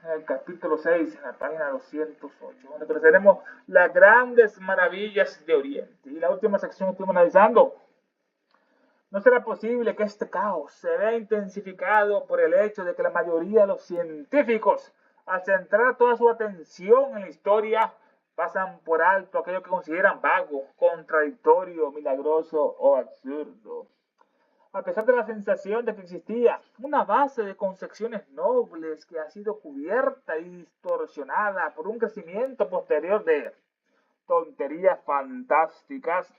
en el capítulo 6, en la página 208, donde conoceremos las grandes maravillas de Oriente. Y la última sección que estuvimos analizando, no será posible que este caos se vea intensificado por el hecho de que la mayoría de los científicos, al centrar toda su atención en la historia, pasan por alto aquello que consideran vago, contradictorio, milagroso o absurdo. A pesar de la sensación de que existía una base de concepciones nobles que ha sido cubierta y distorsionada por un crecimiento posterior de tonterías fantásticas,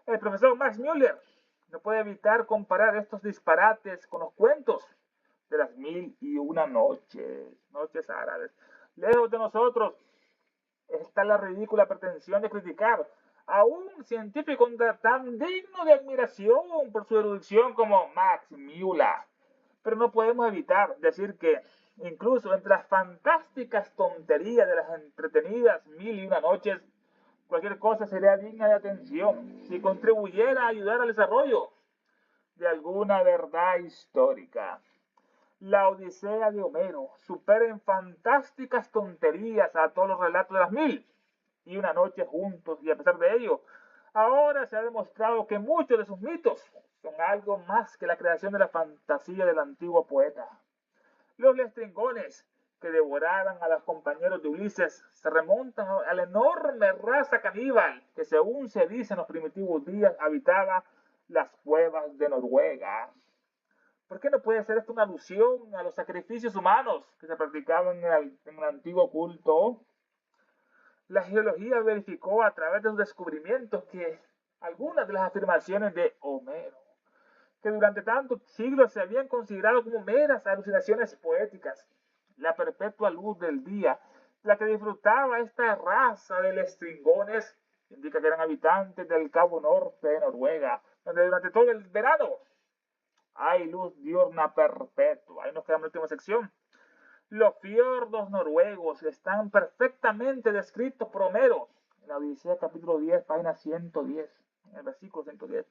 el profesor Max Müller no puede evitar comparar estos disparates con los cuentos de las 1001 noches, noches árabes. Lejos de nosotros está la ridícula pretensión de criticar a un científico tan digno de admiración por su erudición como Max Müller. Pero no podemos evitar decir que incluso entre las fantásticas tonterías de las entretenidas 1001 noches, cualquier cosa sería digna de atención si contribuyera a ayudar al desarrollo de alguna verdad histórica. La Odisea de Homero supera en fantásticas tonterías a todos los relatos de las 1001 noches juntos, y a pesar de ello, ahora se ha demostrado que muchos de sus mitos son algo más que la creación de la fantasía del antiguo poeta. Los lestringones que devoraran a los compañeros de Ulises se remontan a la enorme raza caníbal que, según se dice en los primitivos días, habitaba las cuevas de Noruega. ¿Por qué no puede ser esto una alusión a los sacrificios humanos que se practicaban en el antiguo culto? La geología verificó a través de sus descubrimientos que algunas de las afirmaciones de Homero, que durante tantos siglos se habían considerado como meras alucinaciones poéticas, la perpetua luz del día, la que disfrutaba esta raza de lestringones, indica que eran habitantes del Cabo Norte de Noruega, donde durante todo el verano hay luz diurna perpetua. Ahí nos queda la última sección. Los fiordos noruegos están perfectamente descritos por Homero en la Odisea capítulo 10, página 110, en el versículo 110.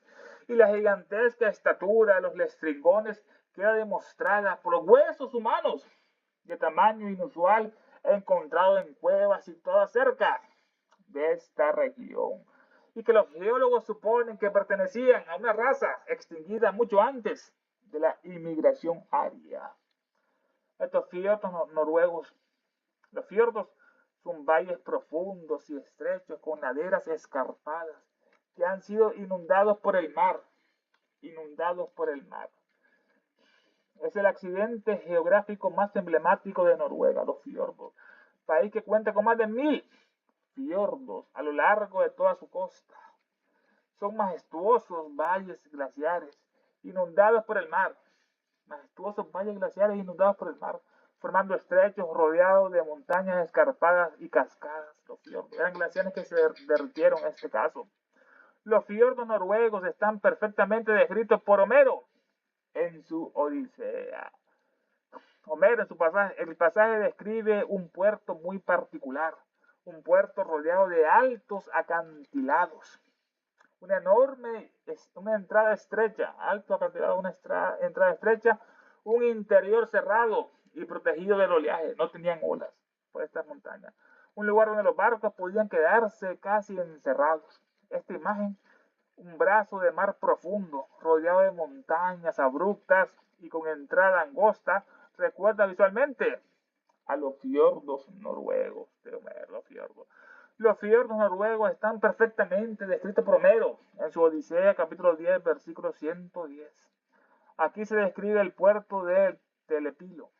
Y la gigantesca estatura de los lestringones queda demostrada por los huesos humanos de tamaño inusual encontrados en cuevas situadas cerca de esta región, y que los geólogos suponen que pertenecían a una raza extinguida mucho antes de la inmigración aria. Estos fiordos noruegos, los fiordos son valles profundos y estrechos con laderas escarpadas que han sido inundados por el mar. Es el accidente geográfico más emblemático de Noruega, los fiordos, país que cuenta con más de 1000 fiordos a lo largo de toda su costa. Son majestuosos valles glaciares inundados por el mar, formando estrechos rodeados de montañas escarpadas y cascadas. Los fiordos eran glaciares que se derritieron en este caso. Los fiordos noruegos están perfectamente descritos por Homero en su Odisea. Homero en su pasaje, el pasaje describe un puerto muy particular, un puerto rodeado de altos acantilados, una entrada estrecha, alto acantilado, entrada estrecha, un interior cerrado y protegido del oleaje, no tenían olas por estas montañas, un lugar donde los barcos podían quedarse casi encerrados. Esta imagen, un brazo de mar profundo, rodeado de montañas abruptas y con entrada angosta, recuerda visualmente a los fiordos noruegos de Homero. Los fiordos noruegos están perfectamente descritos por Homero en su Odisea, capítulo 10, versículo 110. Aquí se describe el puerto de Telepilo,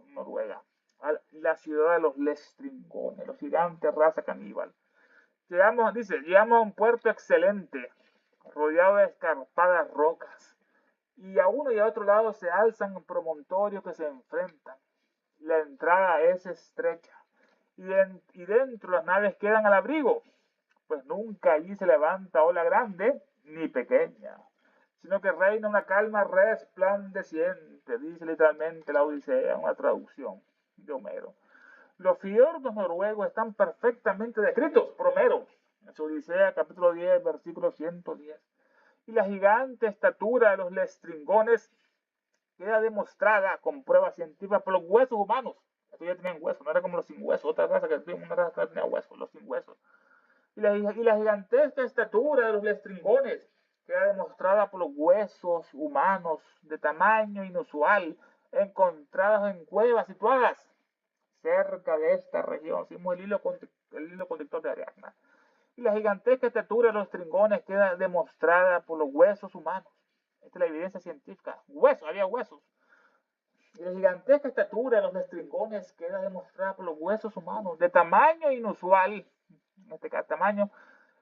Noruega, la ciudad de los lestringones, los gigantes raza caníbal. Llegamos a un puerto excelente, rodeado de escarpadas rocas, y a uno y a otro lado se alzan promontorios que se enfrentan. La entrada es estrecha, y dentro las naves quedan al abrigo, pues nunca allí se levanta ola grande ni pequeña, sino que reina una calma resplandeciente, dice literalmente la Odisea, una traducción de Homero. Los fiordos noruegos están perfectamente descritos por Homero en su Odisea, capítulo 10, versículo 110. Y la gigante estatura de los lestringones queda demostrada con pruebas científicas por los huesos humanos. todavía tenían huesos, no era como los sin huesos, otra raza que tuvimos una raza que no tenía huesos, los sin huesos. Y la gigantesca estatura de los lestringones queda demostrada por los huesos humanos de tamaño inusual encontrados en cuevas situadas cerca de esta región. Hicimos el hilo conductor de Ariadna. Y la gigantesca estatura de los tringones queda demostrada por los huesos humanos. Esta es la evidencia científica. Huesos, había huesos. Y la gigantesca estatura de los lestringones queda demostrada por los huesos humanos de tamaño inusual, en este caso tamaño,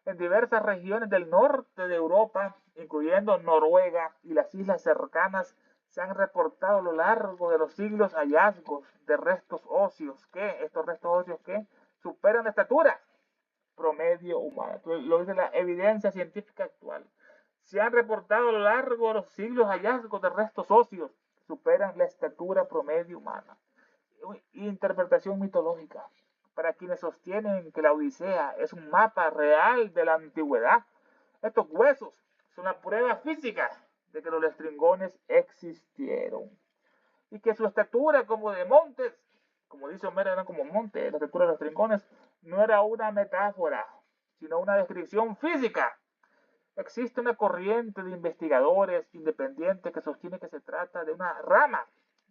en diversas regiones del norte de Europa, incluyendo Noruega y las islas cercanas, se han reportado a lo largo de los siglos hallazgos de restos óseos estos restos óseos que superan la estatura promedio humana. Entonces, lo dice la evidencia científica actual. Se han reportado a lo largo de los siglos hallazgos de restos óseos que superan la estatura promedio humana. Interpretación mitológica. Para quienes sostienen que la Odisea es un mapa real de la antigüedad, estos huesos son la prueba física de que los lestringones existieron y que su estatura como de montes, como dice Homero, eran como montes, la estatura de los lestringones no era una metáfora, sino una descripción física. Existe una corriente de investigadores independientes que sostiene que se trata de una rama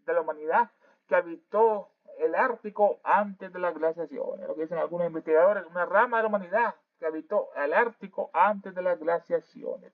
de la humanidad que habitó el Ártico antes de las glaciaciones. Lo que dicen algunos investigadores, una rama de la humanidad que habitó el Ártico antes de las glaciaciones.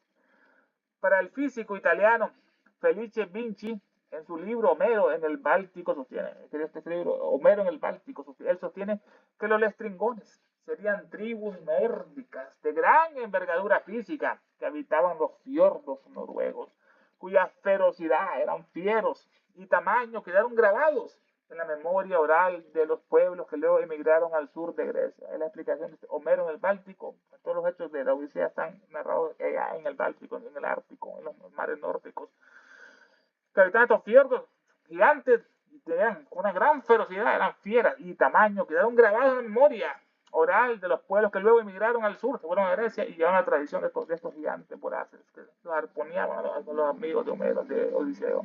Para el físico italiano Felice Vinci, en su libro Homero en el Báltico, sostiene, este libro, Homero en el Báltico, él sostiene que los lestringones serían tribus nórdicas de gran envergadura física que habitaban los fiordos noruegos, cuya ferocidad, eran fieros y tamaño, quedaron grabados en la memoria oral de los pueblos que luego emigraron al sur de Grecia. Es la explicación de Homero en el Báltico. Todos los hechos de la Odisea están narrados allá en el Báltico, en el Ártico, en los mares nórdicos. Que habitaban estos fiordos gigantes y tenían una gran ferocidad, eran fieras y tamaño, quedaron grabados en la memoria oral de los pueblos que luego emigraron al sur, se fueron a Grecia y llevaron la tradición de estos gigantes voraces que los arponeaban a los amigos de Homero, de Odiseo.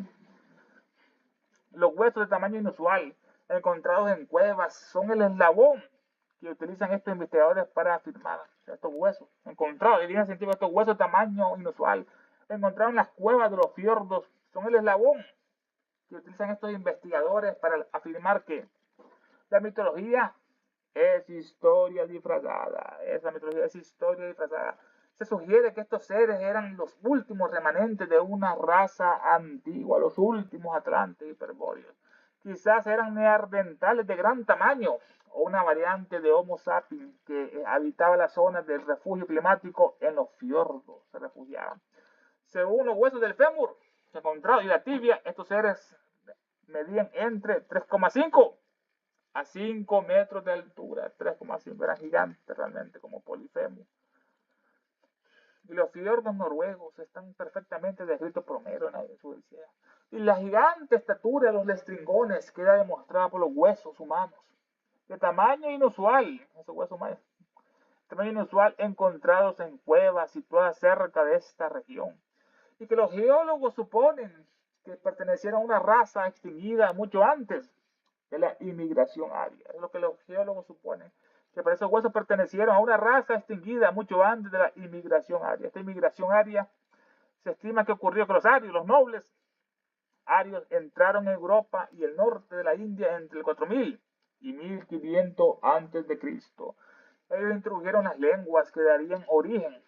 Los huesos de tamaño inusual encontrados en cuevas son el eslabón que utilizan estos investigadores para afirmar estos huesos encontrados, evidencia científica, estos huesos de tamaño inusual encontrados en las cuevas de los fiordos son el eslabón que utilizan estos investigadores para afirmar que la mitología es historia disfrazada. Esa mitología es historia disfrazada. Se sugiere que estos seres eran los últimos remanentes de una raza antigua, los últimos atlantes hiperbóreos. Quizás eran neandertales de gran tamaño o una variante de Homo sapiens que habitaba las zonas del refugio climático en los fiordos, se refugiaban. Según los huesos del fémur encontrados y la tibia, estos seres medían entre 3,5 a 5 metros de altura. 3,5 eran gigantes realmente, como Polifemo. Y los fiordos noruegos están perfectamente descritos por Homero en su Odisea. Y la gigante estatura de los lestringones queda demostrada por los huesos humanos, de tamaño inusual, esos huesos humanos, tamaño inusual encontrados en cuevas situadas cerca de esta región. Y que los geólogos suponen que pertenecieron a una raza extinguida mucho antes de la inmigración aria. Es lo que los geólogos suponen, que por esos huesos pertenecieron a una raza extinguida mucho antes de la inmigración aria. Esta inmigración aria se estima que ocurrió con los arios, los nobles arios entraron en Europa y el norte de la India entre el 4000 y 1500 antes de Cristo. Ellos introdujeron las lenguas que darían origen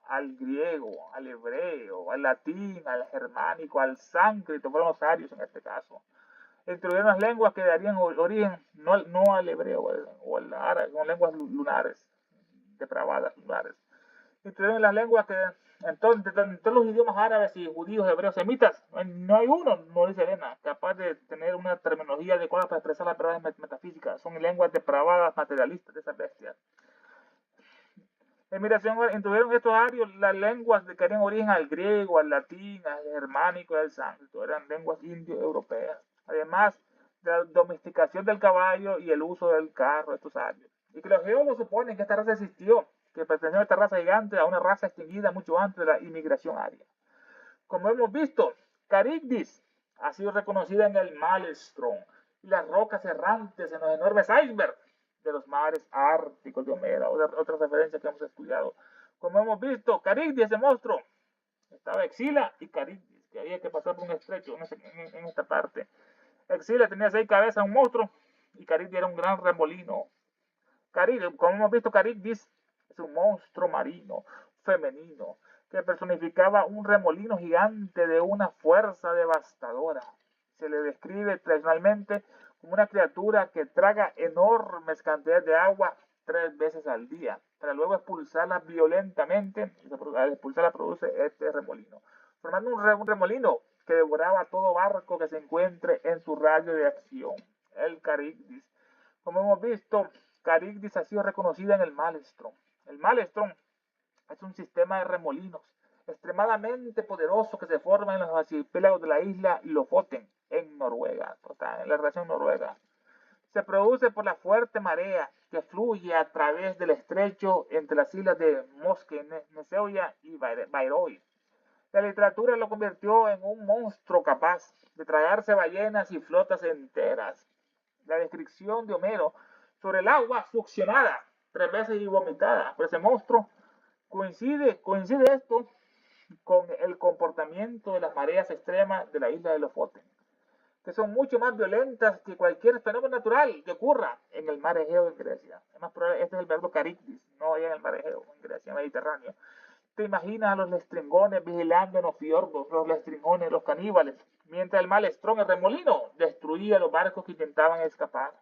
al griego, al hebreo, al latín, al germánico, al sánscrito, fueron los arios en este caso. Introdujeron las lenguas que darían origen no al hebreo o al árabe, son lenguas lunares, depravadas, lunares. Introdujeron las lenguas que en todos los idiomas árabes y judíos, hebreos, semitas, no hay uno, no dice Elena, capaz de tener una terminología adecuada para expresar las verdades metafísicas. Son lenguas depravadas, materialistas de esas bestias. En migración introdujeron estos arios las lenguas que darían origen al griego, al latín, al germánico y al sánscrito. Eran lenguas indio-europeas. Además de la domesticación del caballo y el uso del carro, estos arios. Y que los geólogos suponen que esta raza existió, que perteneció a esta raza gigante a una raza extinguida mucho antes de la inmigración aria. Como hemos visto, Caribdis ha sido reconocida en el Maelstrom y las rocas errantes en los enormes icebergs de los mares árticos de Homero, otra referencia que hemos estudiado. Como hemos visto, Caribdis, ese monstruo, estaba Exila y Caribdis, que había que pasar por un estrecho en esta parte. Exila tenía 6 cabezas, un monstruo, y Caribdis era un gran remolino. Caribdis, como hemos visto, Caribdis es un monstruo marino, femenino, que personificaba un remolino gigante de una fuerza devastadora. Se le describe tradicionalmente como una criatura que traga enormes cantidades de agua 3 veces al día, para luego expulsarla violentamente, y al expulsarla produce este remolino, formando un remolino que devoraba todo barco que se encuentre en su radio de acción, el Caribdis. Como hemos visto, Caribdis ha sido reconocida en el Maelstrom. El Maelstrom es un sistema de remolinos extremadamente poderoso que se forma en los archipiélagos de la isla Lofoten, en Noruega, en la región noruega. Se produce por la fuerte marea que fluye a través del estrecho entre las islas de Mosque, Neseuya y Bayreuth. La literatura lo convirtió en un monstruo capaz de tragarse ballenas y flotas enteras. La descripción de Homero sobre el agua succionada 3 veces y vomitada por ese monstruo coincide esto con el comportamiento de las mareas extremas de la isla de Lofoten, que son mucho más violentas que cualquier fenómeno natural que ocurra en el mar Egeo en Grecia. Además, este es el verbo Caribdis, no allá en el mar Egeo, en Grecia, en el Mediterráneo. Te imaginas a los lestringones vigilando en los fiordos, los lestringones, los caníbales, mientras el Maelstrom, el remolino, destruía los barcos que intentaban escapar.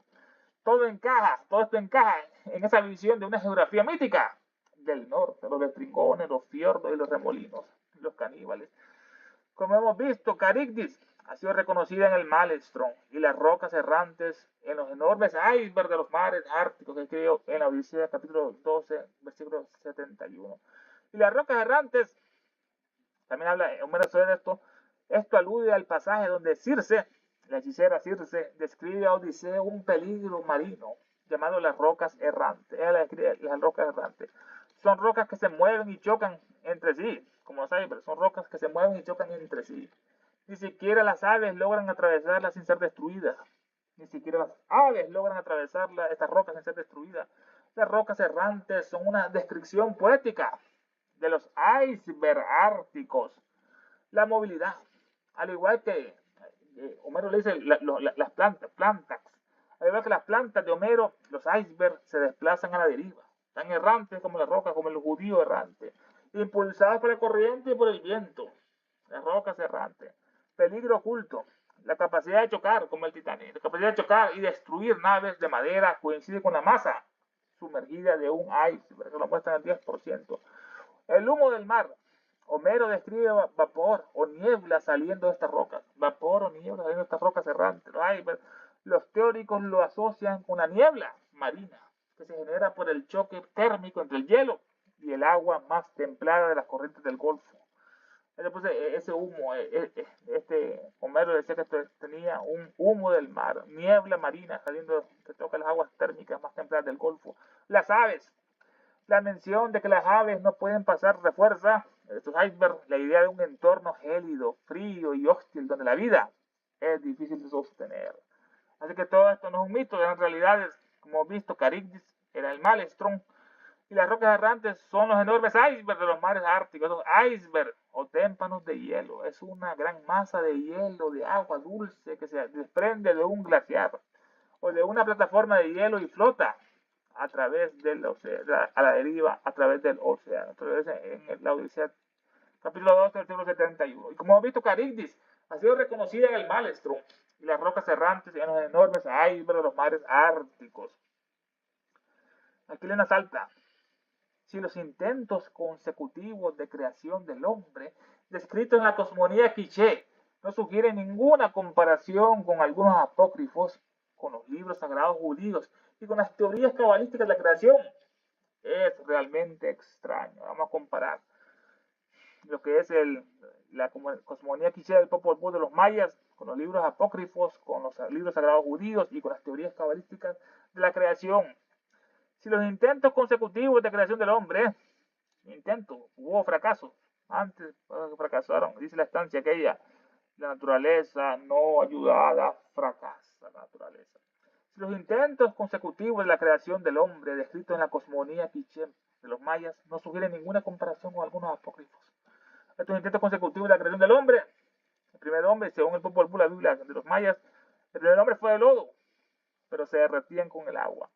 Todo esto encaja en esa visión de una geografía mítica del norte, los lestringones, los fiordos y los remolinos, los caníbales. Como hemos visto, Caribdis ha sido reconocida en el Maelstrom y las rocas errantes en los enormes icebergs de los mares árticos que escribió en la Odisea capítulo 12, versículo 71. Y las rocas errantes, también habla Homero sobre esto. Esto alude al pasaje donde Circe, la hechicera Circe, describe a Odiseo un peligro marino llamado las rocas errantes. Ella describe las rocas errantes. Son rocas que se mueven y chocan entre sí, como los icebergs, son rocas que se mueven y chocan entre sí. Ni siquiera las aves logran atravesarlas sin ser destruidas. Ni siquiera las aves logran atravesar estas rocas sin ser destruidas. Las rocas errantes son una descripción poética de los icebergs árticos. La movilidad, al igual que Homero le dice las plantas, al igual que las plantas de Homero, los icebergs se desplazan a la deriva, tan errantes como las rocas, como el judío errante, impulsados por la corriente y por el viento. Las rocas errantes. Peligro oculto. La capacidad de chocar, como el Titanic, la capacidad de chocar y destruir naves de madera coincide con la masa sumergida de un iceberg, que lo muestran al 10%. El humo del mar. Homero describe vapor o niebla saliendo de estas rocas. Vapor o niebla saliendo de estas rocas errantes. Los teóricos lo asocian con la niebla marina, que se genera por el choque térmico entre el hielo y el agua más templada de las corrientes del Golfo. Ese humo, Homero decía que tenía un humo del mar, niebla marina saliendo que toca las aguas térmicas más templadas del Golfo. Las aves. La mención de que las aves no pueden pasar refuerza estos icebergs la idea de un entorno gélido, frío y hostil donde la vida es difícil de sostener. Así que todo esto no es un mito, eran realidades. Como hemos visto, Caribdis era el Maelstrom y las rocas errantes son los enormes icebergs de los mares árticos. Los icebergs o témpanos de hielo es una gran masa de hielo, de agua dulce que se desprende de un glaciar o de una plataforma de hielo y flota a través del océano, a la deriva, a través del océano. Entonces, en la Odisea, capítulo 12, versículo 71. Y como hemos visto, Caribdis ha sido reconocida en el Maelstrom y las rocas errantes en los enormes icebergs de los mares árticos. Aquí Lena salta. Si los intentos consecutivos de creación del hombre, descritos en la cosmogonía quiché, no sugieren ninguna comparación con algunos apócrifos, con los libros sagrados judíos y con las teorías cabalísticas de la creación, es realmente extraño. Vamos a comparar lo que es la cosmogonía quiché del Popol Vuh de los mayas con los libros apócrifos, con los libros sagrados judíos y con las teorías cabalísticas de la creación. Si los intentos consecutivos de creación del hombre, hubo fracasos, antes fracasaron, dice la estancia aquella, la naturaleza no ayudada fracasa. a la naturaleza. Si los intentos consecutivos de la creación del hombre, descritos en la cosmogonía quiché de los mayas, no sugieren ninguna comparación con algunos apócrifos. Estos intentos consecutivos de la creación del hombre, el primer hombre, según el Popol Vuh, la Biblia de los mayas, el primer hombre fue de lodo, pero se derretían con el agua.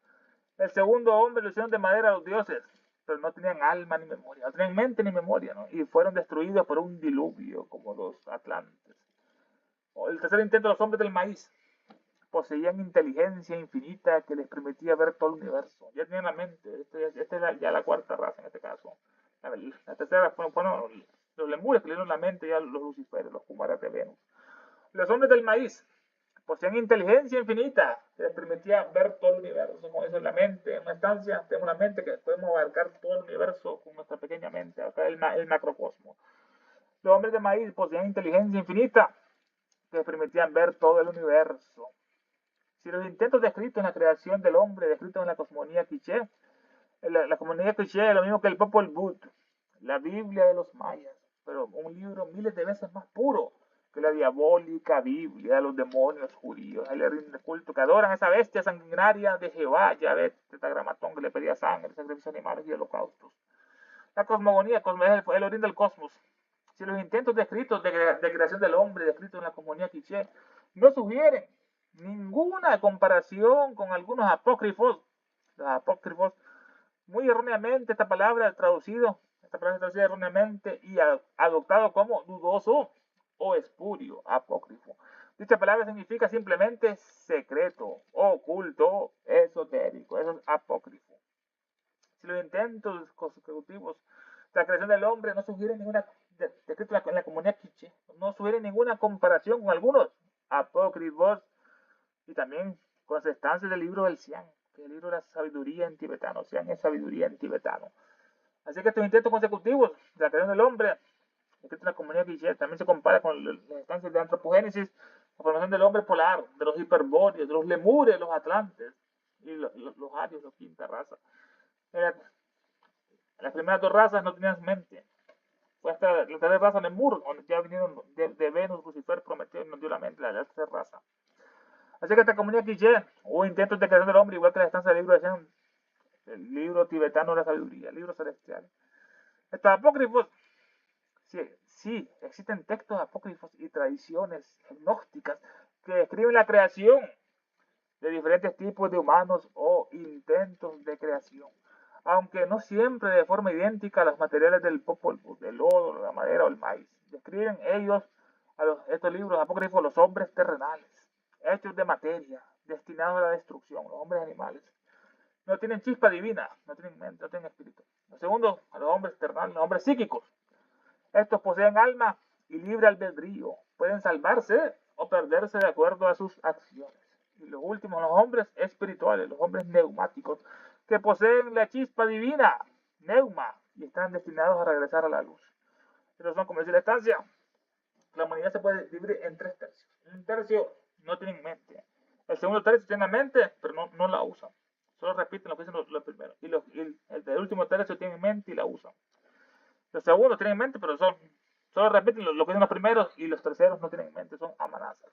El segundo hombre lo hicieron de madera a los dioses, pero no tenían alma ni memoria, no tenían mente ni memoria, ¿no? Y fueron destruidos por un diluvio, como los atlantes. El tercer intento de los hombres del maíz, poseían inteligencia infinita que les permitía ver todo el universo. Ya tenían la mente, esta es ya la cuarta raza en este caso. La tercera fueron los lemures que le dieron la mente ya los luciferes, los kumaras de Venus. Los hombres del maíz poseían inteligencia infinita que les permitía ver todo el universo. Como eso es la mente, en una instancia tenemos una mente que podemos abarcar todo el universo con nuestra pequeña mente, acá el macrocosmo. Los hombres de maíz poseían inteligencia infinita que les permitían ver todo el universo. Si los intentos descritos en la creación del hombre, descritos en la cosmogonía quiché, la cosmogonía quiché es lo mismo que el Popol Vuh, la Biblia de los mayas, pero un libro miles de veces más puro que la diabólica Biblia de los demonios judíos. Ahí le rinden culto, que adoran a esa bestia sanguinaria de Jehová, ya ves, tetragramatón que le pedía sangre, sacrificios animales y holocaustos. La cosmogonía es el origen del cosmos. Si los intentos descritos de creación del hombre, descritos en la cosmogonía quiché, no sugieren ninguna comparación con algunos apócrifos. Los apócrifos, muy erróneamente, esta palabra traducida erróneamente y adoptado como dudoso o espurio, apócrifo. Dicha palabra significa simplemente secreto, oculto, esotérico. Eso es apócrifo. Si los intentos consecutivos de la creación del hombre no sugieren ninguna, descrito en la comunidad quiché, no sugieren ninguna comparación con algunos apócrifos, y también con las estancias del libro del Xi'an, que es el libro de la sabiduría en tibetano. Xi'an es sabiduría en tibetano. Así que estos intentos consecutivos de la creación del hombre, escrito en la comunidad quiché, también se compara con las estancias de antropogénesis, la formación del hombre polar, de los hiperbóreos, de los lemures, los atlantes, y los arios, la quinta raza. Las primeras dos razas no tenían mente. Fue hasta la tercera raza Lemur, donde ya vinieron de Venus, Lucifer, Prometeo, y nos dio la mente, la tercera raza. Así que esta comunidad quiché hubo intentos de creación del hombre, igual que la estancia del libro de Xi'an, el libro tibetano de la sabiduría, el libro celestial. Estos apócrifos, sí, existen textos apócrifos y tradiciones gnósticas que describen la creación de diferentes tipos de humanos o intentos de creación, aunque no siempre de forma idéntica a los materiales del Popol Vuh, del lodo, la madera o el maíz. Describen ellos, estos libros apócrifos, los hombres terrenales, hechos de materia, destinados a la destrucción, los hombres animales. No tienen chispa divina, no tienen mente, no tienen espíritu. Lo segundo, a los hombres terrenales, los hombres psíquicos. Estos poseen alma y libre albedrío, pueden salvarse o perderse de acuerdo a sus acciones. Y los últimos, los hombres espirituales, los hombres neumáticos, que poseen la chispa divina, neuma, y están destinados a regresar a la luz. Estos son, como dice la estancia, la humanidad se puede dividir en 3 tercios. Un tercio no tienen mente. El segundo tercio tiene la mente, pero no la usan. Solo repiten lo que dicen los primeros. Y el último tercio tiene mente y la usan. Los segundos tienen mente, pero solo repiten lo que dicen los primeros, y los terceros no tienen mente, son amenazas.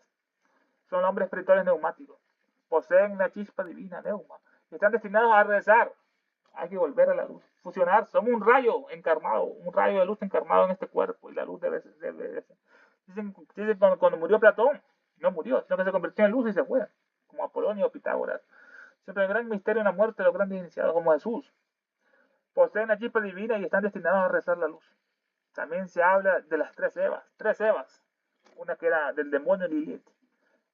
Son hombres espirituales neumáticos. Poseen la chispa divina, neuma, y están destinados a regresar. Hay que volver a la luz, fusionar. Somos un rayo encarnado, un rayo de luz encarnado en este cuerpo, y la luz debe Dicen cuando murió Platón, no murió, sino que se convirtió en luz y se fue, como Apolonio o Pitágoras. Siempre el gran misterio en la muerte de los grandes iniciados, como Jesús. Poseen la chispa divina y están destinados a rezar la luz. También se habla de las 3 Evas, una que era del demonio Lilith.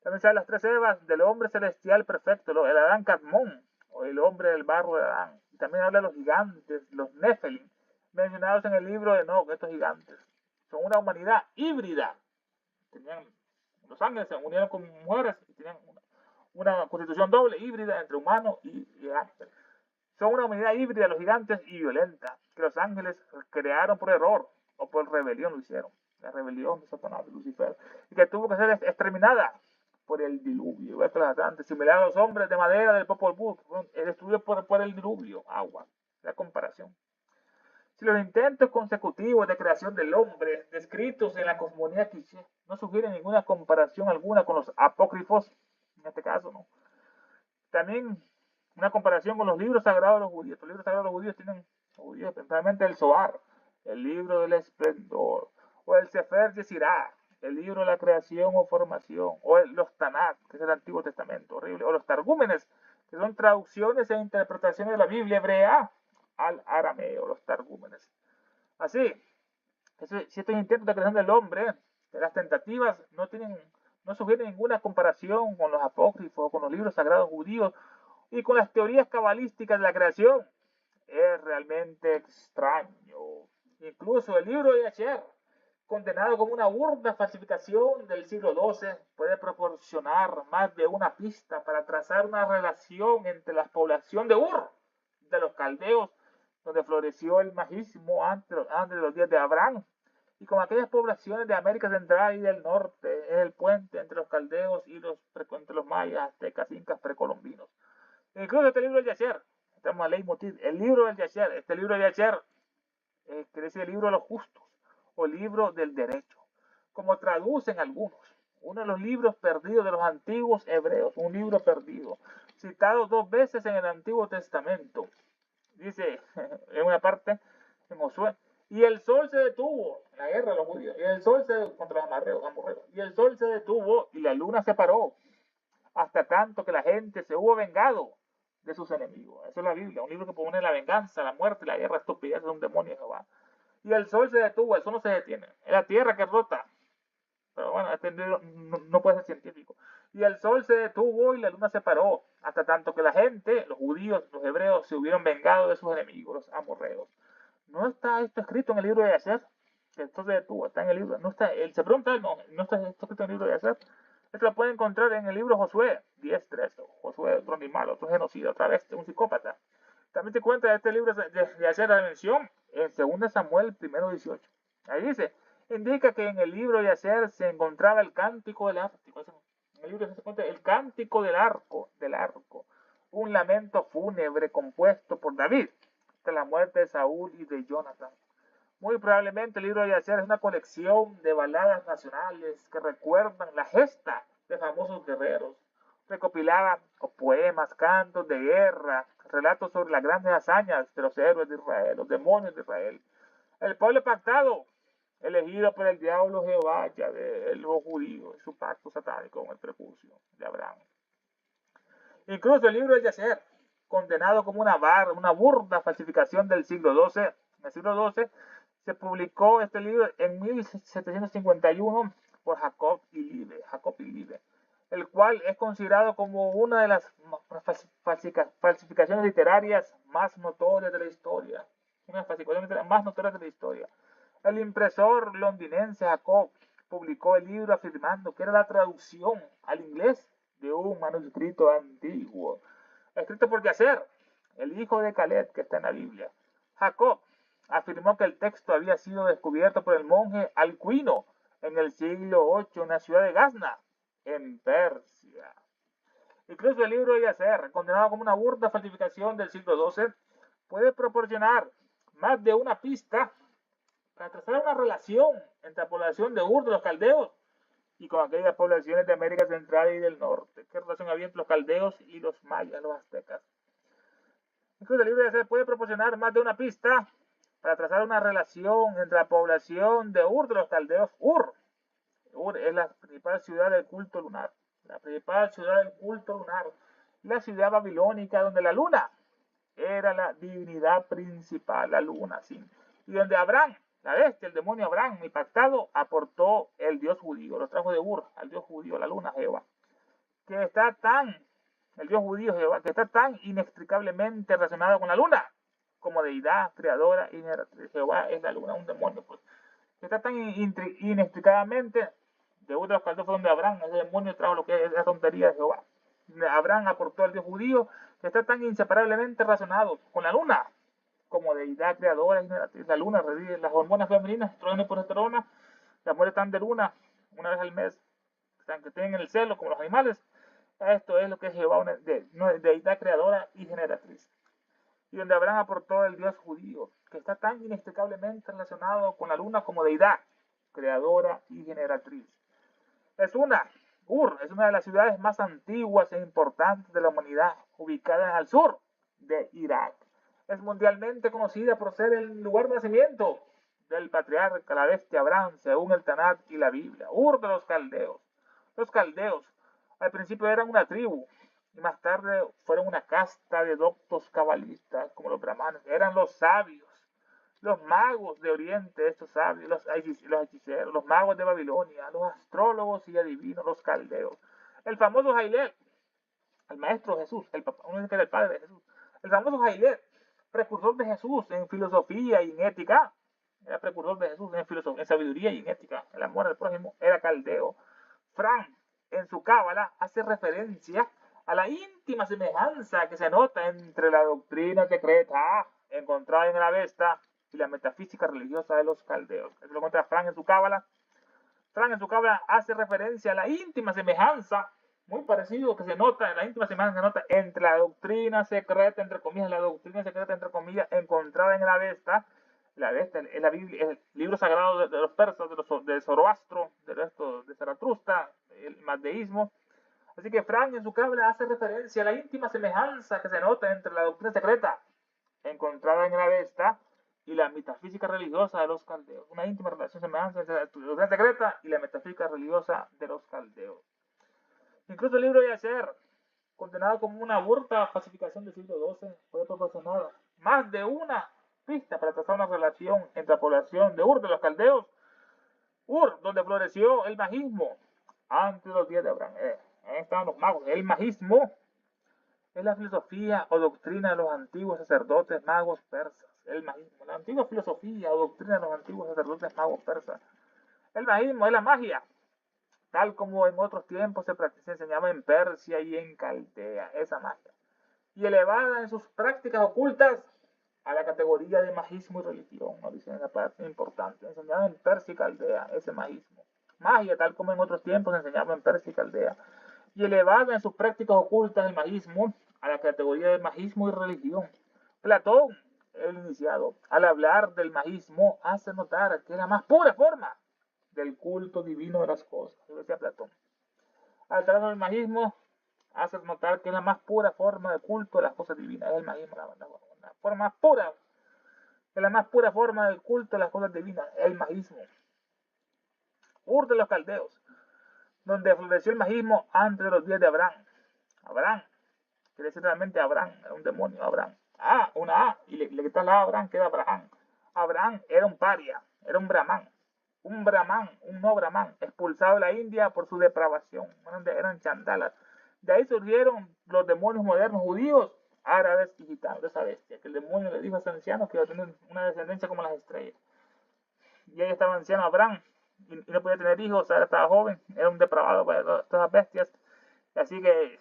También se habla de las 3 Evas del hombre celestial perfecto, el Adán Cadmón, o el hombre del barro de Adán. Y también habla de los gigantes, los Nephilim, mencionados en el libro de Enoch. Estos gigantes son una humanidad híbrida. Los ángeles se unieron con mujeres y tenían una constitución doble, híbrida, entre humano y ángel. Son una humanidad híbrida, los gigantes, y violenta, que los ángeles crearon por error o por rebelión, lo hicieron. La rebelión de Satanás, de Lucifer, y que tuvo que ser exterminada por el diluvio. Similar a los hombres de madera del Popol Vuh, destruidos por el diluvio, agua, la comparación. Si los intentos consecutivos de creación del hombre descritos en la cosmogonía quiché no sugieren ninguna comparación alguna con los apócrifos en este caso, ¿no? También una comparación con los libros sagrados de los judíos. Los libros sagrados de los judíos tienen, los judíos, principalmente el Zohar, el libro del esplendor, o el Sefer Yetzirah, el libro de la creación o formación, o los Tanakh, que es el Antiguo Testamento, horrible, o los Targúmenes, que son traducciones e interpretaciones de la Biblia hebrea al arameo, los Targúmenes. Así, si estos intentos de creación del hombre, de las tentativas, no sugieren ninguna comparación con los apócrifos, con los libros sagrados judíos y con las teorías cabalísticas de la creación, es realmente extraño. Incluso el libro de Asher, condenado como una burda falsificación del siglo XII, puede proporcionar más de una pista para trazar una relación entre la población de Ur, de los caldeos, donde floreció el magismo antes de los días de Abraham, y con aquellas poblaciones de América Central y del Norte, es el puente entre los caldeos y entre los mayas, aztecas, incas, precolombinos. Incluso este libro de Yasher, estamos a leitmotiv, el libro del Yasher, este libro de Yasher, quiere decir el libro de los justos, o libro del derecho, como traducen algunos. Uno de los libros perdidos de los antiguos hebreos, un libro perdido, citado 2 veces en el Antiguo Testamento. Dice en una parte, en Josué, y el sol se detuvo en la guerra de los judíos, y el sol contra los amorreos, y el sol se detuvo y la luna se paró, hasta tanto que la gente se hubo vengado de sus enemigos. Eso es la Biblia, un libro que propone la venganza, la muerte, la guerra, estupidez de un demonio de Jehová. Y el sol se detuvo, el sol no se detiene, es la tierra que rota. Pero bueno, este no puede ser científico. Y el sol se detuvo y la luna se paró, hasta tanto que la gente, los judíos, los hebreos, se hubieron vengado de sus enemigos, los amorreos. ¿No está esto escrito en el libro de Yasher? Esto se detuvo, está en el libro. No está, se pregunta, no está esto escrito en el libro de Yasher. Esto lo puede encontrar en el libro Josué 10:3. Josué, otro animal, otro genocida, otra vez un psicópata. También se cuenta este libro de Yasher, la mención en 2 Samuel 1:18. Ahí dice, indica que en el libro de Yasher se encontraba el cántico del arco. En el libro se cuenta el cántico del arco, un lamento fúnebre compuesto por David tras la muerte de Saúl y de Jonathan. Muy probablemente el libro de Yasher es una colección de baladas nacionales que recuerdan la gesta de famosos guerreros. Recopilaba poemas, cantos de guerra, relatos sobre las grandes hazañas de los héroes de Israel, los demonios de Israel. El pueblo pactado, elegido por el diablo Jehová, ya de los judíos, su pacto satánico con el prepucio de Abraham. Incluso el libro de Yasher, condenado como una burda falsificación del siglo XII, en el siglo XII, se publicó este libro en 1751 por Jacob y Liebe, el cual es considerado como una de las falsificaciones literarias más notorias de la historia. Una de las falsificaciones literarias más notorias de la historia. El impresor londinense Jacob publicó el libro afirmando que era la traducción al inglés de un manuscrito antiguo, escrito por Yasher, el hijo de Caleb, que está en la Biblia. Jacob afirmó que el texto había sido descubierto por el monje Alcuino en el siglo VIII en la ciudad de Gazna, en Persia. Incluso el libro de Yasher, condenado como una burda falsificación del siglo XII, puede proporcionar más de una pista para trazar una relación entre la población de Ur de los caldeos y con aquellas poblaciones de América Central y del Norte. ¿Qué relación había entre los caldeos y los mayas, los aztecas? Incluso el libro de Yasher puede proporcionar más de una pista para trazar una relación entre la población de Ur de los caldeos. Ur es la principal ciudad del culto lunar. La principal ciudad del culto lunar. La ciudad babilónica donde la luna era la divinidad principal, la luna, sí. Y donde Abraham, la bestia, el demonio Abraham, impactado, aportó el dios judío, lo trajo de Ur, al dios judío, la luna, Jehová. El dios judío Jehová, que está tan inextricablemente relacionado con la luna, como deidad creadora y generatriz. Jehová es la luna, un demonio, pues. Que está tan inextricablemente, de Ur de los caldeos fue donde Abraham, ese demonio, trajo lo que es la tontería de Jehová. Abraham aportó al dios judío, que está tan inseparablemente relacionado con la luna, como deidad creadora y generatriz. La luna revive las hormonas femeninas, estrógeno y progesterona. Las mujeres están de luna una vez al mes, que tienen en el celo, como los animales. Esto es lo que es Jehová, una deidad creadora y generatriz. Y donde Abraham aportó el dios judío, que está tan inextricablemente relacionado con la luna como deidad creadora y generatriz. Es una Ur es una de las ciudades más antiguas e importantes de la humanidad, ubicada al sur de Irak. Es mundialmente conocida por ser el lugar de nacimiento del patriarca, la bestia Abraham, según el Tanat y la Biblia. Ur de los caldeos. Los caldeos al principio eran una tribu y más tarde fueron una casta de doctos cabalistas como los brahmanes. Eran los sabios, los magos de Oriente, estos sabios, los hechiceros, los magos de Babilonia, los astrólogos y adivinos, los caldeos. El famoso Jailel, el maestro Jesús, el papá, uno que era el padre de Jesús, el famoso Jailel, precursor de Jesús en filosofía y en ética, era precursor de Jesús en sabiduría y en ética, el amor al prójimo, era caldeo. Fran, en su cábala, hace referencia a la íntima semejanza que se nota entre la doctrina secreta encontrada en la Avesta y la metafísica religiosa de los caldeos. Eso lo encuentra Fran en su cábala. Fran en su cábala hace referencia a la íntima semejanza, muy parecido que se nota, la íntima semejanza que se nota entre la doctrina secreta, entre comillas, encontrada en la Avesta es la Biblia, es el libro sagrado de los persas, de Zoroastro, de Zaratustra, el mazdeísmo. Así que Fran en su cábala hace referencia a la íntima semejanza que se nota entre la doctrina secreta encontrada en la Avesta y la metafísica religiosa de los caldeos. Una íntima relación semejanza entre la doctrina secreta y la metafísica religiosa de los caldeos. Incluso el libro de Yacer, condenado como una burda falsificación del siglo XII, fue proporcionado más de una pista para trazar una relación entre la población de Ur de los caldeos, Ur, donde floreció el magismo antes de los días de Abraham. Ahí estaban los magos. El magismo es la filosofía o doctrina de los antiguos sacerdotes magos persas. El magismo, la antigua filosofía o doctrina de los antiguos sacerdotes magos persas. El magismo es la magia, tal como en otros tiempos se enseñaba en Persia y en Caldea, esa magia, y elevada en sus prácticas ocultas a la categoría de magismo y religión, ¿no? Dicen esa parte importante, enseñaba en Persia y Caldea, ese magismo. Magia, tal como en otros tiempos se enseñaba en Persia y Caldea, y elevada en sus prácticas ocultas el magismo a la categoría de magismo y religión. Platón, el iniciado, al hablar del magismo, hace notar que es la más pura forma del culto divino de las cosas, eso decía Platón. Al tratar del magismo, hace notar que es la más pura forma de culto de las cosas divinas, es el magismo, la forma más pura, es la más pura forma del culto de las cosas divinas, es el magismo. Ur de los caldeos, donde floreció el magismo antes de los días de Abraham. Abraham, quiere decir realmente Abraham, era un demonio, Abraham. Una A, y le quitas la A a Abraham, queda Abraham. Abraham era un paria, era un brahman, un no brahman, expulsado de la India por su depravación, eran chandalas. De ahí surgieron los demonios modernos judíos, árabes y gitanos, de esa bestia, que el demonio le dijo a ese anciano que iba a tener una descendencia como las estrellas. Y ahí estaba anciano Abraham, y no podía tener hijos, Sara estaba joven, era un depravado para todas las bestias. Así que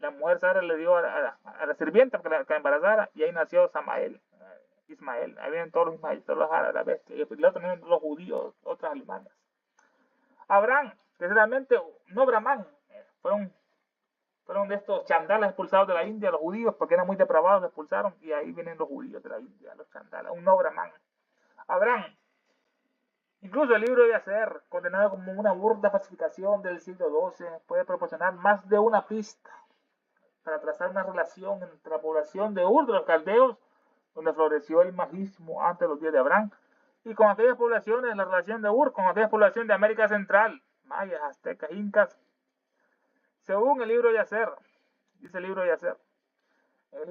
la mujer Sara le dio a la sirvienta que la embarazara, y ahí nació Ismael. Ahí vienen todos los Ismael, todos los árabes, la bestia, y luego también los judíos, otras alemanas. Abraham, que realmente no Brahman, fueron de estos chandalas expulsados de la India, los judíos, porque eran muy depravados, los expulsaron, y ahí vienen los judíos de la India, los chandalas, un no Brahman. Abraham, incluso el libro de Yacer, condenado como una burda falsificación del siglo XII, puede proporcionar más de una pista para trazar una relación entre la población de Ur de los caldeos, donde floreció el magismo antes de los días de Abraham, y con aquellas poblaciones, la relación de Ur con aquellas poblaciones de América Central, mayas, aztecas, incas. Según el libro de Yacer, dice el libro de Yacer, el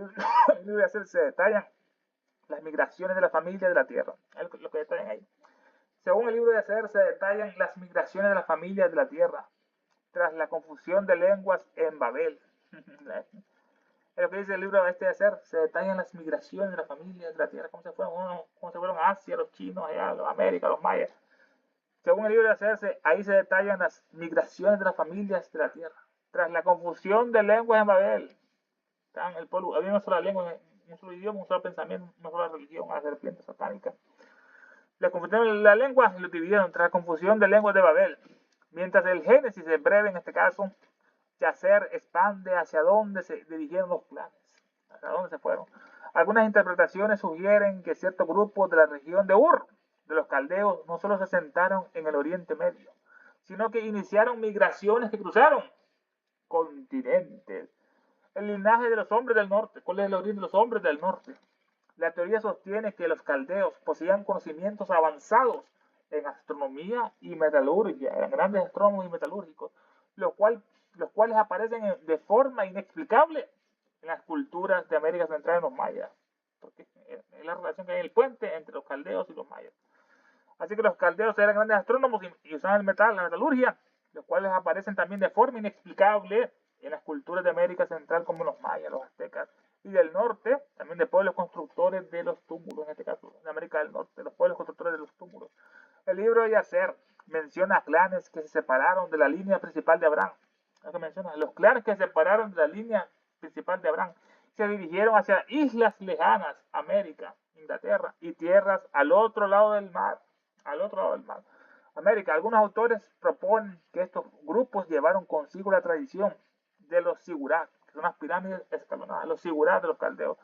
libro de Yacer se detallan las migraciones de la familia de la tierra, es lo que detallan ahí. Según el libro de Yacer se detallan las migraciones de las familias de la tierra, tras la confusión de lenguas en Babel. Es lo que dice el libro de Yacer, se detallan las migraciones de las familias de la tierra, cómo se fueron a Asia, los chinos, allá, a América, los mayas. Según el libro de Yacer, ahí se detallan las migraciones de las familias de la tierra, tras la confusión de lenguas en Babel. El pueblo, había una sola lengua, un solo idioma, un solo pensamiento, una sola religión, a la serpiente satánica. La confusión de la lengua lo dividieron tras la confusión de lenguas de Babel. Mientras el Génesis, en breve en este caso, Yacer expande hacia dónde se dirigieron los planes, hacia dónde se fueron. Algunas interpretaciones sugieren que ciertos grupos de la región de Ur, de los caldeos, no solo se asentaron en el Oriente Medio, sino que iniciaron migraciones que cruzaron continentes. El linaje de los hombres del norte. ¿Cuál es el origen de los hombres del norte? La teoría sostiene que los caldeos poseían conocimientos avanzados en astronomía y metalurgia, eran grandes astrónomos y metalúrgicos, los cuales aparecen de forma inexplicable en las culturas de América Central y los mayas, porque es la relación que hay en el puente entre los caldeos y los mayas. Así que los caldeos eran grandes astrónomos y usaban el metal, la metalurgia, los cuales aparecen también de forma inexplicable en las culturas de América Central como los mayas, los aztecas, y del norte, también de pueblos constructores de los túmulos, en este caso, de América del Norte, los pueblos constructores de los túmulos. El libro de Yacer menciona clanes que se separaron de la línea principal de Abraham. Lo que menciona, los clanes que se separaron de la línea principal de Abraham se dirigieron hacia islas lejanas, América, Inglaterra, y tierras al otro lado del mar. América. Algunos autores proponen que estos grupos llevaron consigo la tradición de los sigurat, que son las pirámides escalonadas, los sigurat de los caldeos.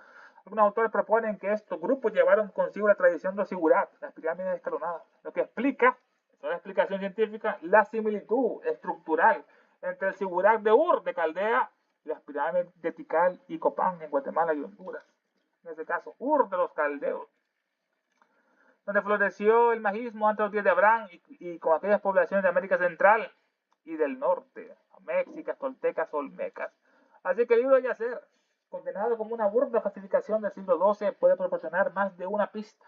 Algunos autores proponen que estos grupos llevaron consigo la tradición de los sigurat, las pirámides escalonadas, lo que explica, es una explicación científica, la similitud estructural entre el sigurat de Ur, de Caldea, y las pirámides de Tikal y Copán en Guatemala y Honduras. En este caso, Ur de los caldeos, donde floreció el magismo antes de los días de Abraham y con aquellas poblaciones de América Central y del norte, mexicas, toltecas, olmecas. Así que el libro de Yacer, condenado como una burda falsificación del siglo XII, puede proporcionar más de una pista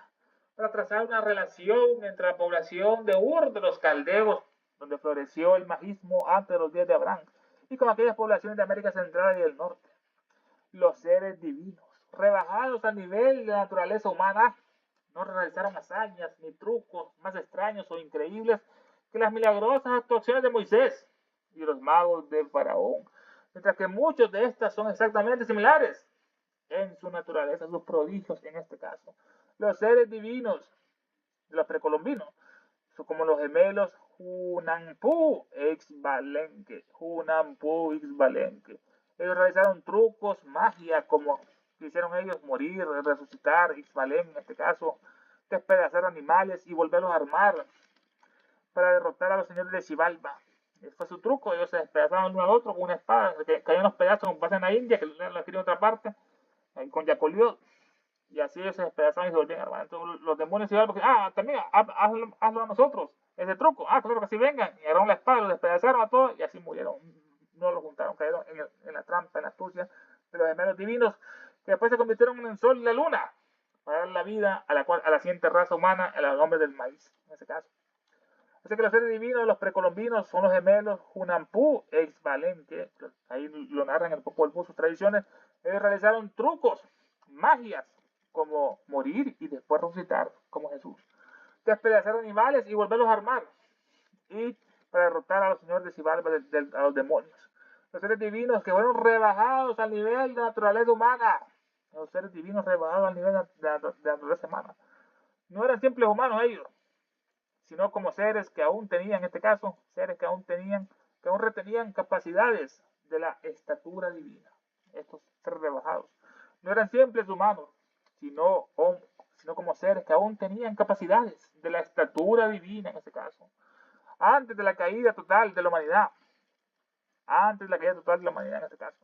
para trazar una relación entre la población de Ur de los caldeos, donde floreció el magismo antes de los días de Abraham, y con aquellas poblaciones de América Central y del norte. Los seres divinos, rebajados a nivel de la naturaleza humana, no realizaron hazañas ni trucos más extraños o increíbles que las milagrosas actuaciones de Moisés y los magos del faraón, mientras que muchos de estas son exactamente similares en su naturaleza, sus prodigios en este caso. Los seres divinos de los precolombinos son como los gemelos Hunanpu Ixbalenque. Ellos realizaron trucos, magia, como hicieron ellos morir, resucitar, Ixbalén en este caso, despedazar animales y volverlos a armar para derrotar a los señores de Xibalba. Ese fue su truco, ellos se despedazaban uno al otro con una espada, que caían los pedazos como pasa en la India, que la querían en otra parte, con Yacoliot, y así ellos se despedazaban y se volvían a armar. Entonces los demonios de Xibalba, también, hazlo a nosotros, ese truco, claro que así vengan, y agarraron la espada, los despedazaron a todos y así murieron. No lo juntaron, cayeron en la trampa, en la astucia de los gemelos divinos, que después se convirtieron en el sol y la luna para dar la vida a la siguiente raza humana, a los hombres del maíz, en ese caso. Así que los seres divinos, los precolombinos, son los gemelos Hunanpu e Ixbalén, que ahí lo narran en el Popol Vuh, sus tradiciones. Ellos realizaron trucos, magias, como morir y después resucitar, como Jesús. Despedazar animales y volverlos a armar. Y para derrotar a los señores de Xibalba, a los demonios. Los seres divinos que fueron rebajados al nivel de la naturaleza humana. Los seres divinos rebajados al nivel de la naturaleza humana. No eran simples humanos ellos, sino como seres que aún tenían, en este caso, seres que aún retenían capacidades de la estatura divina. Estos seres rebajados. No eran simples humanos, sino como seres que aún tenían capacidades de la estatura divina, en este caso. Antes de la caída total de la humanidad. En este caso.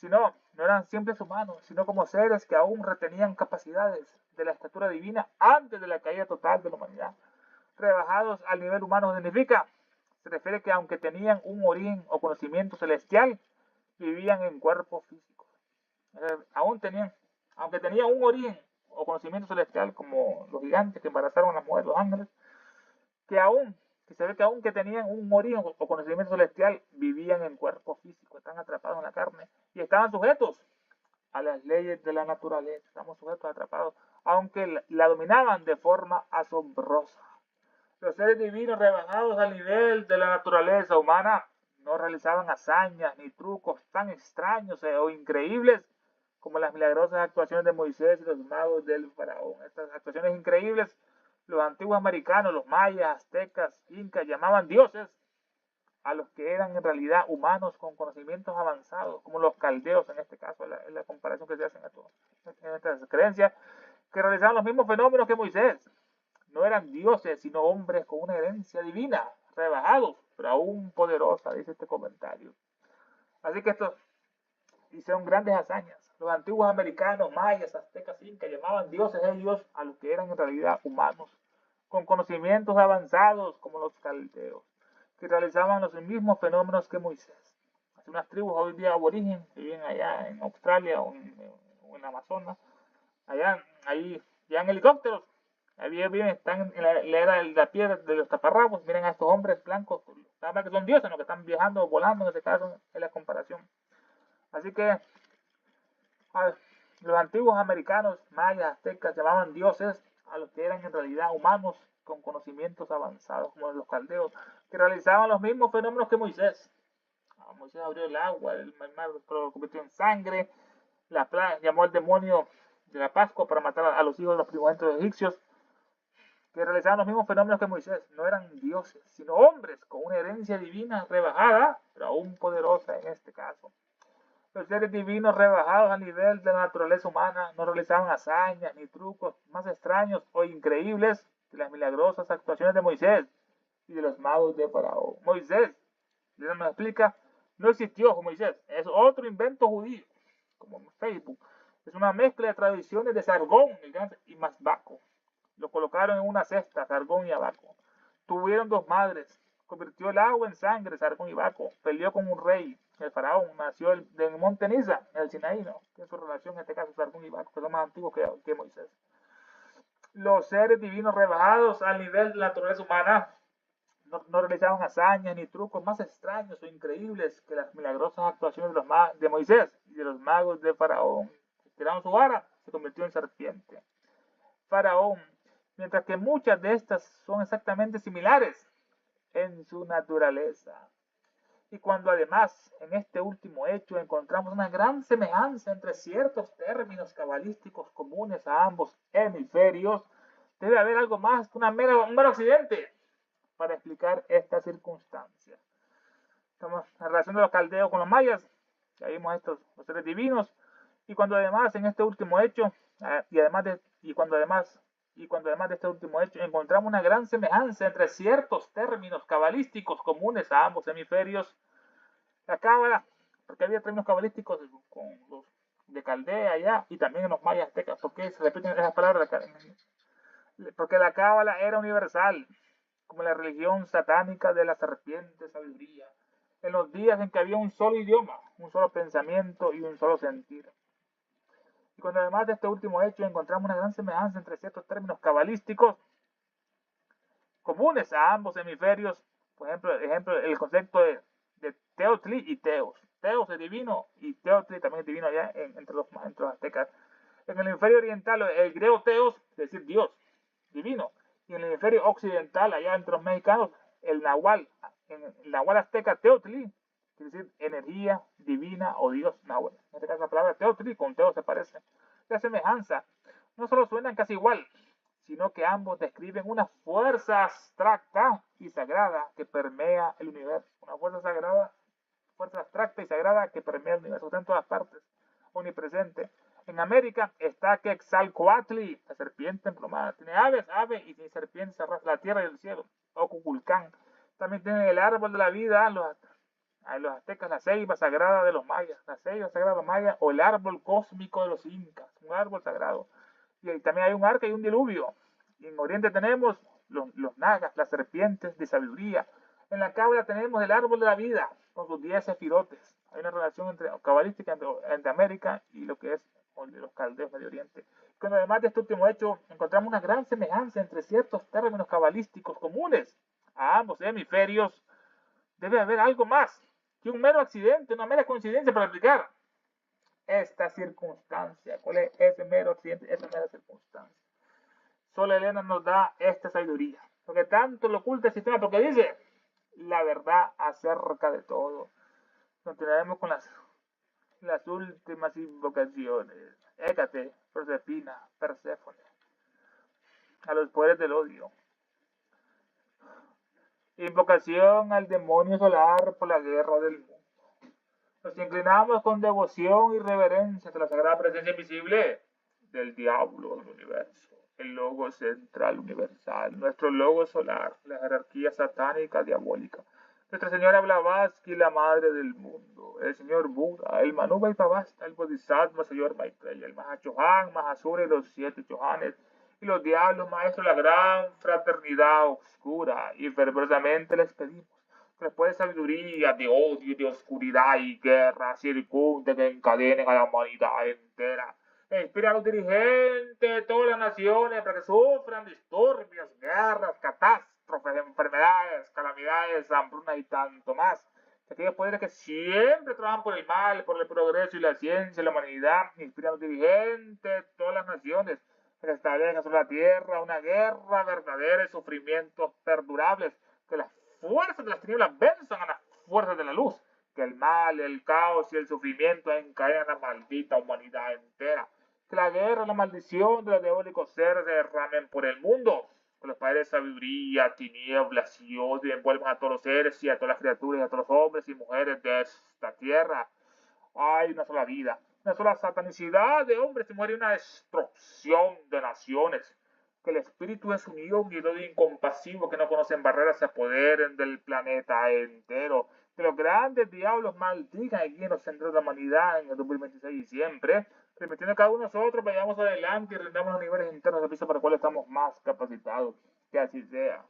No eran simples humanos, sino como seres que aún retenían capacidades de la estatura divina antes de la caída total de la humanidad. Rebajados al nivel humano significa, se refiere que aunque tenían un origen o conocimiento celestial, vivían en cuerpos físicos. Aunque tenían un origen o conocimiento celestial, como los gigantes que embarazaron a las mujeres, los ángeles, que se ve que aunque tenían un origen o conocimiento celestial, vivían en cuerpos físicos, están atrapados en la carne y estaban sujetos a las leyes de la naturaleza, estamos sujetos, atrapados, aunque la dominaban de forma asombrosa. Los seres divinos rebajados al nivel de la naturaleza humana no realizaban hazañas ni trucos tan extraños o increíbles como las milagrosas actuaciones de Moisés y los magos del faraón. Estas actuaciones increíbles, los antiguos americanos, los mayas, aztecas, incas, llamaban dioses a los que eran en realidad humanos con conocimientos avanzados, como los caldeos en este caso, es la comparación que se hace en estas creencias, que realizaban los mismos fenómenos que Moisés. No eran dioses, sino hombres con una herencia divina, rebajados pero aún poderosa, dice este comentario. Así que estos hicieron grandes hazañas. Los antiguos americanos, mayas, aztecas, incas llamaban dioses ellos a los que eran en realidad humanos, con conocimientos avanzados como los caldeos, que realizaban los mismos fenómenos que Moisés. Hay unas tribus hoy día aborigen que viven allá en Australia o en Amazonas, allá, ahí, ya en helicópteros, ahí viven, están en la era de la piedra de los taparrabos, miren a estos hombres blancos, nada más que son dioses, ¿no? Que están viajando o volando en ese caso, es la comparación. Así que los antiguos americanos, mayas, aztecas, llamaban dioses a los que eran en realidad humanos con conocimientos avanzados, como los caldeos, que realizaban los mismos fenómenos que Moisés. Moisés abrió el agua, el mar lo convirtió en sangre, la plaga llamó al demonio de la Pascua para matar a los hijos de los primogénitos egipcios, que realizaban los mismos fenómenos que Moisés. No eran dioses, sino hombres con una herencia divina rebajada, pero aún poderosa en este caso. Los seres divinos rebajados a nivel de la naturaleza humana no realizaban hazañas ni trucos más extraños o increíbles que las milagrosas actuaciones de Moisés y de los magos de Faraón. Moisés, Dios nos explica, no existió Moisés, es otro invento judío, como Facebook. Es una mezcla de tradiciones de Sargón y Masbaco. Lo colocaron en una cesta, Sargón y Abaco. Tuvieron dos madres, convirtió el agua en sangre, Sargón y Baco. Peleó con un rey, el faraón, nació del monte Niza, en el Sinaí, ¿no? Tiene su relación en este caso Sargón y Baco, que son más antiguos que Moisés. Los seres divinos rebajados al nivel de la naturaleza humana no realizaban hazañas ni trucos más extraños o increíbles que las milagrosas actuaciones de Moisés y de los magos de Faraón. Tiraron su vara, se convirtió en serpiente. Faraón, mientras que muchas de estas son exactamente similares en su naturaleza. Y cuando además en este último hecho encontramos una gran semejanza entre ciertos términos cabalísticos comunes a ambos hemisferios, debe haber algo más que un mero accidente para explicar esta circunstancia. Estamos en relación de los caldeos con los mayas, ya vimos estos los seres divinos, y cuando además en este último hecho, cuando además de este último hecho encontramos una gran semejanza entre ciertos términos cabalísticos comunes a ambos hemisferios, la cábala, porque había términos cabalísticos con los de Caldea allá y también en los mayas aztecas, porque se repiten esas palabras, porque la cábala era universal, como la religión satánica de la serpiente sabiduría, en los días en que había un solo idioma, un solo pensamiento y un solo sentir. Y cuando además de este último hecho encontramos una gran semejanza entre ciertos términos cabalísticos comunes a ambos hemisferios, por ejemplo el concepto de Teotli y Teos. Teos es divino y Teotli también es divino allá entre los aztecas. En el hemisferio oriental el griego Teos, es decir, Dios, divino. Y en el hemisferio occidental, allá entre los mexicanos, el nahual, en el nahual azteca Teotli, quiere decir energía divina o Dios nahual. En este caso la palabra Teotli con Teos se parece. La semejanza no solo suenan casi igual, sino que ambos describen una fuerza abstracta y sagrada que permea el universo. Una fuerza abstracta y sagrada que permea el universo, está en todas partes, omnipresente. En América está Quetzalcoatl, la serpiente emplumada. Tiene ave y tiene serpientes, la tierra y el cielo. O Cuculcán. También tiene el árbol de la vida, los aztecas, la ceiba sagrada de los mayas. La ceiba sagrada de los mayas o el árbol cósmico de los incas. Un árbol sagrado. Y también hay un arca y un diluvio. Y en Oriente tenemos los nagas, las serpientes de sabiduría. En la cábala tenemos el árbol de la vida con sus 10 sefirotes. Hay una relación cabalística entre América y lo que es los caldeos Medio Oriente. Cuando además de este último hecho encontramos una gran semejanza entre ciertos términos cabalísticos comunes a ambos hemisferios, debe haber algo más que un mero accidente, una mera coincidencia para explicar esta circunstancia. ¿Cuál es ese mero accidente, esa mera circunstancia? Solo Elena nos da esta sabiduría, porque tanto lo oculta el sistema, porque dice la verdad acerca de todo. Continuaremos con las últimas invocaciones. Hécate, Prosepina, Perséfone, a los poderes del odio. Invocación al demonio solar por la guerra del mundo. Nos inclinamos con devoción y reverencia ante la sagrada presencia invisible del diablo del universo, el logo central universal, nuestro logo solar, la jerarquía satánica diabólica, Nuestra Señora Blavatsky, la Madre del Mundo, el Señor Buda, el Manu Vaibhavasta, el Bodhisattva, Señor Maitreya, el Mahachohan, Mahasura y los 7 Chohanes, y los diablos, maestros, la gran fraternidad oscura, y fervorosamente les pedimos que después de sabiduría, de odio, de oscuridad y guerra, circunden que encadenen a la humanidad entera. Inspira a los dirigentes de todas las naciones para que sufran disturbios, guerras, catástrofes, enfermedades, calamidades, hambrunas y tanto más. Que aquellos poderes que siempre trabajan por el mal, por el progreso y la ciencia y la humanidad, inspiran a los dirigentes de todas las naciones para que establezcan sobre la tierra una guerra verdadera y sufrimientos perdurables. Que las fuerzas de las tinieblas venzan a las fuerzas de la luz. Que el mal, el caos y el sufrimiento encadenen a la maldita humanidad entera. Que la guerra, la maldición de los diabólicos seres se derramen por el mundo. Que los padres de sabiduría, tinieblas y odio envuelvan a todos los seres y a todas las criaturas y a todos los hombres y mujeres de esta tierra. Hay una sola vida, una sola satanicidad de hombres y muere, una destrucción de naciones. Que el espíritu es unión y el odio incompasivo que no conocen barreras se apoderen del planeta entero. Que los grandes diablos maldigan y guíen los centros de la humanidad en el 2026 y siempre, permitiendo que cada uno de nosotros vayamos adelante y rendamos los niveles internos de servicio para los cuales estamos más capacitados. Que así sea.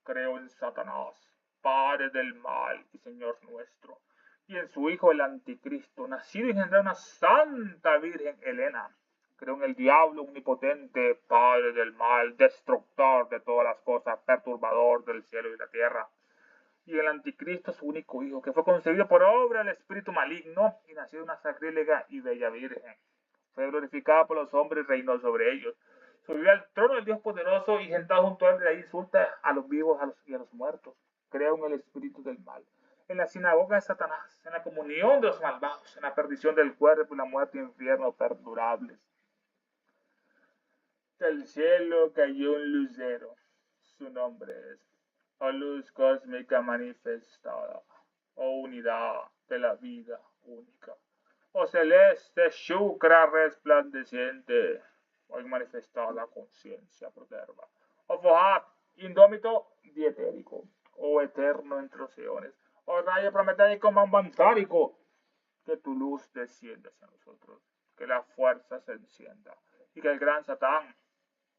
Creo en Satanás, padre del mal y Señor nuestro, y en su Hijo el Anticristo, nacido y engendrado una santa Virgen Helena. Creo en el diablo omnipotente, padre del mal, destructor de todas las cosas, perturbador del cielo y la tierra. Y el Anticristo, su único hijo, que fue concebido por obra del espíritu maligno y nació de una sacrílega y bella Virgen. Fue glorificada por los hombres y reinó sobre ellos. Subió al trono del Dios poderoso y sentado junto a él, de ahí insulta a los vivos y a los muertos. Creo en el espíritu del mal, en la sinagoga de Satanás, en la comunión de los malvados, en la perdición del cuerpo y la muerte y infierno perdurables. Del cielo cayó un lucero. Su nombre es o luz cósmica manifestada, o unidad de la vida única, o celeste shukra resplandeciente, hoy manifestada conciencia proterva, o fojat indómito dietérico, o eterno entre los eones, o rayo prometéico mambantárico, que tu luz descienda hacia nosotros, que la fuerza se encienda, y que el gran Satán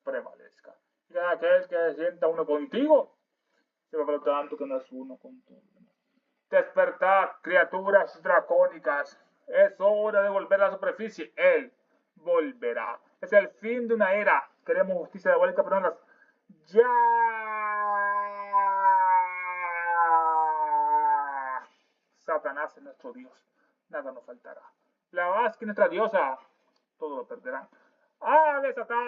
prevalezca, y que aquel que se sienta uno contigo, se va por lo tanto que no es uno con todo. Despertad, criaturas dracónicas. Es hora de volver a la superficie. Él volverá. Es el fin de una era. Queremos justicia diabólica, pero no las. ¡Ya! Satanás es nuestro Dios. Nada nos faltará. Blavatsky, nuestra diosa. Todo lo perderán. ¡Ave Satán!